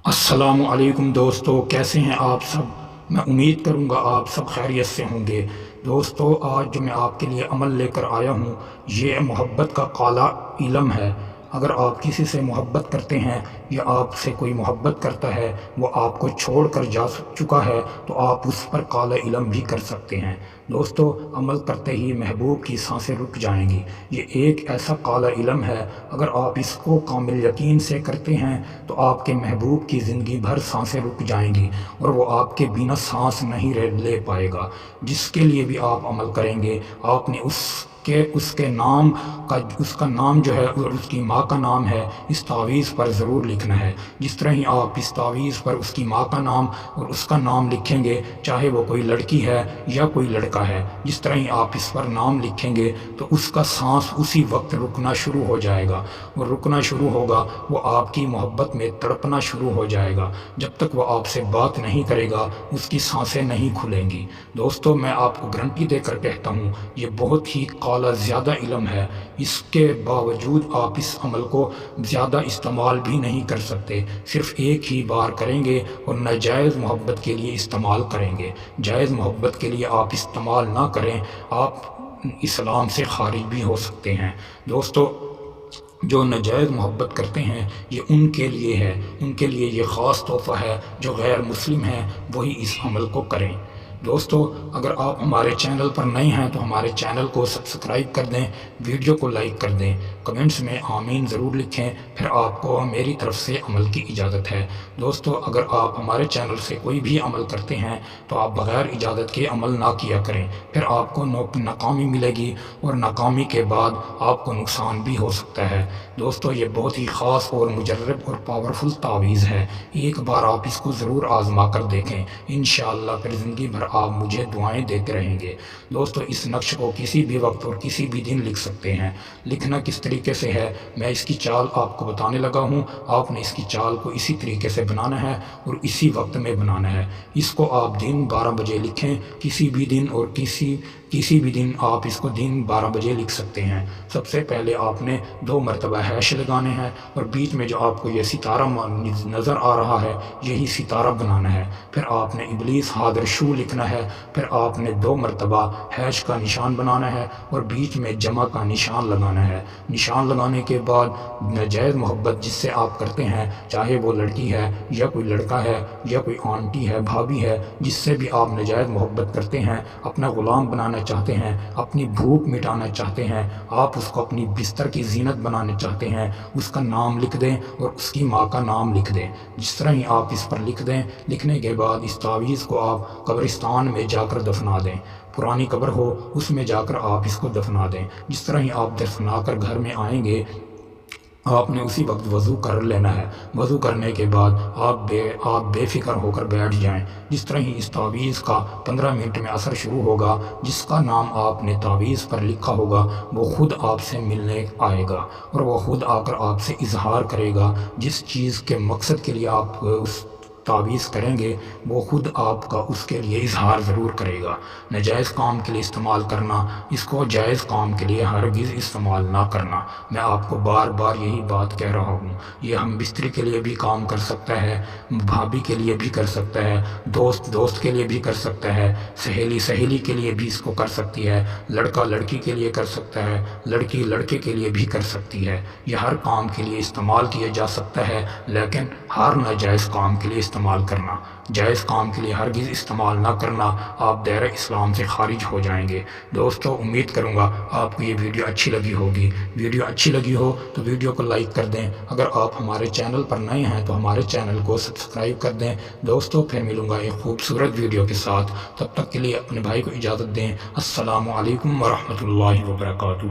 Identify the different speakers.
Speaker 1: السلام علیکم دوستو، کیسے ہیں آپ سب؟ میں امید کروں گا آپ سب خیریت سے ہوں گے۔ دوستو، آج جو میں آپ کے لیے عمل لے کر آیا ہوں یہ محبت کا کالا علم ہے۔ اگر آپ کسی سے محبت کرتے ہیں یا آپ سے کوئی محبت کرتا ہے، وہ آپ کو چھوڑ کر جا چکا ہے، تو آپ اس پر کالا علم بھی کر سکتے ہیں۔ دوستو، عمل کرتے ہی محبوب کی سانسیں رک جائیں گی۔ یہ ایک ایسا کالا علم ہے، اگر آپ اس کو کامل یقین سے کرتے ہیں تو آپ کے محبوب کی زندگی بھر سانسیں رک جائیں گی اور وہ آپ کے بنا سانس نہیں لے پائے گا۔ جس کے لیے بھی آپ عمل کریں گے، آپ نے اس کے نام کا، اس کا نام جو ہے اور اس کی ماں کا نام ہے، اس تعویذ پر ضرور لکھنا ہے۔ جس طرح ہی آپ اس تعویذ پر اس کی ماں کا نام اور اس کا نام لکھیں گے، چاہے وہ کوئی لڑکی ہے یا کوئی لڑکا ہے، جس طرح ہی آپ اس پر نام لکھیں گے تو اس کا سانس اسی وقت رکنا شروع ہو جائے گا۔ وہ رکنا شروع ہوگا، وہ آپ کی محبت میں تڑپنا شروع ہو جائے گا۔ جب تک وہ آپ سے بات نہیں کرے گا، اس کی سانسیں نہیں کھلیں گی۔ دوستو، میں آپ کو گارنٹی دے کر کہتا ہوں، یہ بہت ہی کالا زیادہ علم ہے۔ اس کے باوجود آپ اس عمل کو زیادہ استعمال بھی نہیں کر سکتے، صرف ایک ہی بار کریں گے اور ناجائز محبت کے لیے استعمال کریں گے۔ جائز محبت کے لیے آپ استعمال نہ کریں، آپ اسلام سے خارج بھی ہو سکتے ہیں۔ دوستو، جو ناجائز محبت کرتے ہیں یہ ان کے لیے ہے، ان کے لیے یہ خاص تحفہ ہے۔ جو غیر مسلم ہیں وہی اس عمل کو کریں۔ دوستو، اگر آپ ہمارے چینل پر نئے ہیں تو ہمارے چینل کو سبسکرائب کر دیں، ویڈیو کو لائک کر دیں، کمنٹس میں آمین ضرور لکھیں، پھر آپ کو میری طرف سے عمل کی اجازت ہے۔ دوستو، اگر آپ ہمارے چینل سے کوئی بھی عمل کرتے ہیں تو آپ بغیر اجازت کے عمل نہ کیا کریں، پھر آپ کو ناکامی ملے گی اور ناکامی کے بعد آپ کو نقصان بھی ہو سکتا ہے۔ دوستو، یہ بہت ہی خاص اور مجرب اور پاورفل تعویذ ہے۔ ایک بار آپ اس کو ضرور آزما کر دیکھیں، انشاءاللہ پھر زندگی بھر آپ مجھے دعائیں دیتے رہیں گے۔ دوستو، اس نقش کو کسی بھی وقت اور کسی بھی دن لکھ سکتے ہیں۔ لکھنا کس طریقے سے ہے، میں اس کی چال آپ کو بتانے لگا ہوں۔ آپ نے اس کی چال کو اسی طریقے سے بنانا ہے اور اسی وقت میں بنانا ہے۔ اس کو آپ دن 12 بجے لکھیں، کسی بھی دن، اور کسی بھی دن آپ اس کو دن 12 بجے لکھ سکتے ہیں۔ سب سے پہلے آپ نے 2 مرتبہ ہیش لگانے ہیں اور بیچ میں جو آپ کو یہ ستارہ نظر آ رہا ہے یہی ستارہ بنانا ہے۔ پھر آپ نے ابلیس حاضر شو لکھنا ہے، پھر آپ نے 2 مرتبہ ہیش کا نشان بنانا ہے اور بیچ میں جمع کا نشان لگانا ہے۔ نشان لگانے کے بعد ناجائز محبت جس سے آپ کرتے ہیں، چاہے وہ لڑکی ہے یا کوئی لڑکا ہے یا کوئی آنٹی ہے، بھابھی ہے، جس سے بھی آپ ناجائز محبت کرتے ہیں، اپنا غلام بنانا چاہتے ہیں، اپنی بھوک مٹانا چاہتے ہیں، آپ اس کو اپنی بستر کی زینت بنانا چاہتے ہیں، اس کا نام لکھ دیں اور اس کی ماں کا نام لکھ دیں۔ جس طرح ہی آپ اس پر لکھ دیں، لکھنے کے بعد اس تعویذ کو آپ قبرستان میں جا کر دفنا دیں۔ پرانی قبر ہو اس میں جا کر آپ اس کو دفنا دیں۔ جس طرح ہی آپ دفنا کر گھر میں آئیں گے، آپ نے اسی وقت وضو کر لینا ہے۔ وضو کرنے کے بعد آپ بے فکر ہو کر بیٹھ جائیں۔ جس طرح ہی اس تعویذ کا 15 منٹ میں اثر شروع ہوگا، جس کا نام آپ نے تعویذ پر لکھا ہوگا وہ خود آپ سے ملنے آئے گا اور وہ خود آ کر آپ سے اظہار کرے گا۔ جس چیز کے مقصد کے لیے آپ اس تعویذ کریں گے وہ خود آپ کا اس کے لیے اظہار ضرور کرے گا۔ ناجائز کام کے لیے استعمال کرنا، اس کو جائز کام کے لیے ہرگز استعمال نہ کرنا۔ میں آپ کو بار بار یہی بات کہہ رہا ہوں۔ یہ ہم بستری کے لیے بھی کام کر سکتا ہے، بھابھی کے لیے بھی کر سکتا ہے، دوست کے لیے بھی کر سکتا ہے، سہیلی کے لیے بھی اس کو کر سکتی ہے، لڑکا لڑکی کے لیے کر سکتا ہے، لڑکی لڑکے کے لیے بھی کر سکتی ہے۔ یہ ہر کام کے لیے استعمال کیا جا سکتا ہے، لیکن ہر ناجائز کام کے لیے استعمال کرنا، جائز کام کے لیے ہرگز استعمال نہ کرنا، آپ دائرہ اسلام سے خارج ہو جائیں گے۔ دوستو، امید کروں گا آپ کو یہ ویڈیو اچھی لگی ہوگی۔ ویڈیو اچھی لگی ہو تو ویڈیو کو لائک کر دیں۔ اگر آپ ہمارے چینل پر نئے ہیں تو ہمارے چینل کو سبسکرائب کر دیں۔ دوستو، پھر ملوں گا ایک خوبصورت ویڈیو کے ساتھ، تب تک کے لیے اپنے بھائی کو اجازت دیں۔ السلام علیکم ورحمۃ اللہ وبرکاتہ۔